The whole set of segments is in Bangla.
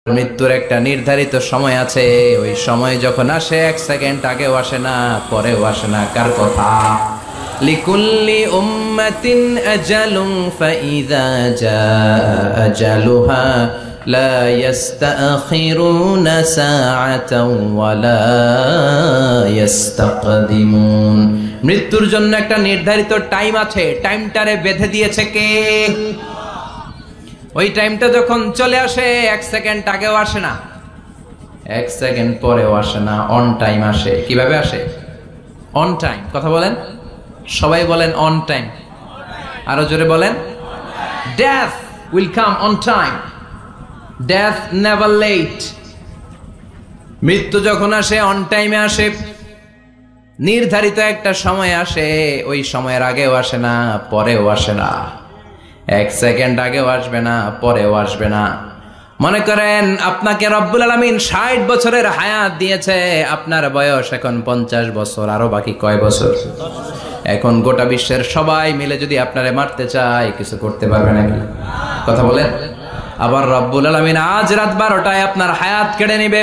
মৃত্যুর একটা নির্ধারিত সময় আছে, ওই সময় যখন আসে 1 সেকেন্ড আগেও আসে না, পরেও আসে না। কার কথা? লিকুল্লি উম্মাতিন আজালুন ফাইযা জাআ আজালুহা লা ইস্তাখিরুনা সাআতাও ওয়ালা ইস্তাকদিমুন। মৃত্যুর জন্য একটা নির্ধারিত টাইম আছে, টাইমটারে বেঁধে দিয়েছে কে? ওই টাইমটা যখন চলে আসে 1 সেকেন্ড আগেও আসে না, 1 সেকেন্ড পরেও আসে না, অন টাইম আসে। কিভাবে আসে? On time. কথা বলেন, সবাই বলেন অন টাইম। আরো জোরে বলেন, death will come on time, death never late. মৃত্যু যখন আসে অন টাইমে আসে, নির্ধারিত একটা সময় আসে, ওই সময়ের আগেও আসে না, পরেও আসে না। 1 সেকেন্ড আগেও আসবে না, পরেও আসবে না। মনে করেন আপনাকে রব্বুল আলামিন 60 বছরের হায়াত দিয়েছে, আপনার বয়স এখন 50 বছর, আরো বাকি কয় বছর? এখন গোটা বিশ্বের সবাই মিলে যদি আপনারে মারতে চায়, কিছু করতে পারবে নাকি? কথা বলেন। আবার রব্বুল আলামিন আজ রাত 12টায় আপনার হায়াত কেড়ে নেবে।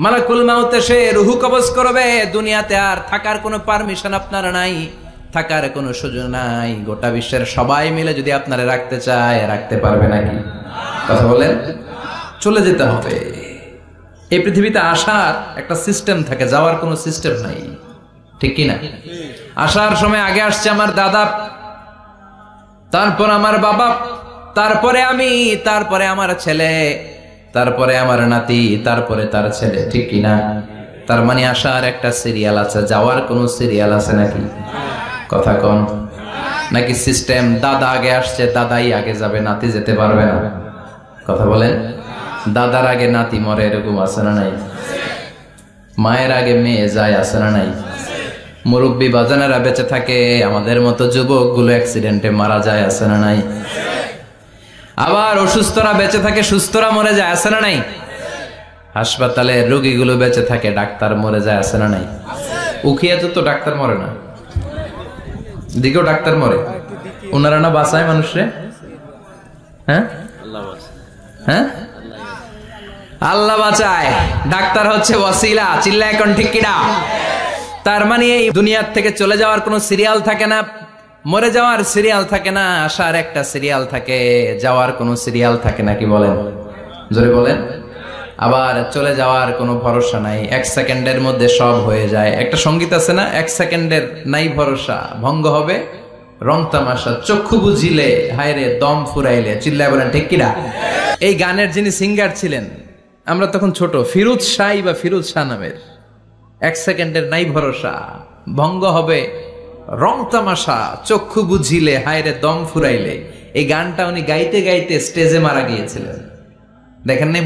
মালাকুল মাউত এসে রূহ কবজ করবে। দুনিয়াতে আর থাকার কোনো পারমিশন আপনার নাই, থাকার কোনো সুযোগ নাই। গোটা বিশ্বের সবাই মিলে যদি আপনারা রাখতে চায়, রাখতে পারবে নাকি? কথা বলেন। চলে যেতে হবে। এই পৃথিবীতে আসার একটা সিস্টেম থাকে, যাওয়ার কোনো সিস্টেম নাই, ঠিক কি না? আসার সময় আগে আসছে আমার দাদা, তারপর আমার বাবা, তারপরে আমি, তারপরে আমার ছেলে, তারপরে আমার নাতি, তারপরে তার ছেলে, ঠিক কি না? তার মানে আসার একটা সিরিয়াল আছে, যাওয়ার কোনো সিরিয়াল আছে নাকি? কথা কন। নাকি সিস্টেম দাদা আগে আসছে, দাদাই আগে যাবে, নাতি যেতে পারবে না? কথা বলেন। দাদার আগে নাতি মরে, এরকম আছে না নাই? মায়ের আগে মেয়ে যায়, আছে না নাই? মুরব্বী বাজানেরা বেঁচে থাকে, আমাদের মতো যুবক গুলো অ্যাক্সিডেন্টে মারা যায়, আছে না নাই? আবার অসুস্থরা বেঁচে থাকে, সুস্থরা মরে যায়, আছে না নাই? হাসপাতালে রোগীগুলো বেঁচে থাকে, ডাক্তার মরে যায়, আছে না নাই? উখিয়াতে তো ডাক্তার মরে না, দিকেও ডাক্তার মরে। ওনারা না বাঁচায় মানুষরে? হ্যাঁ, হ্যাঁ, আল্লাহ বাঁচায়। ডাক্তার হচ্ছে ওয়াসিলা। চিল্লা এখন ঠিক কিনা? তার মানে এই দুনিয়ার থেকে চলে যাওয়ার কোনো সিরিয়াল থাকে না, মরে যাওয়ার সিরিয়াল থাকে না, আসার একটা সিরিয়াল থাকে, যাওয়ার কোনো সিরিয়াল থাকে না। কি বলেন? জোরে বলেন। আবার চলে যাওয়ার কোনো ভরসা নাই, 1 সেকেন্ডের মধ্যে সব হয়ে যায়। একটা সঙ্গীত আছে না, 1 সেকেন্ডের নাই ভরসা, ভঙ্গ হবে রং তামাশা, চক্ষু বুঝিলে হায়রে দম ফুরাইলে। চিল্লায় বলেন ঠিক কিনা? এই গানের যিনি সিঙ্গার ছিলেন, আমরা তখন ছোট, ফিরোজ শাহ বা ফিরোজ শাহ নামের। 1 সেকেন্ডের নাই ভরসা, ভঙ্গ হবে রং তামাশা, চক্ষু বুঝিলে হায়রে দম ফুরাইলে। এই গানটা উনি গাইতে গাইতে স্টেজে মারা গিয়েছিলেন। দেখেন নাই?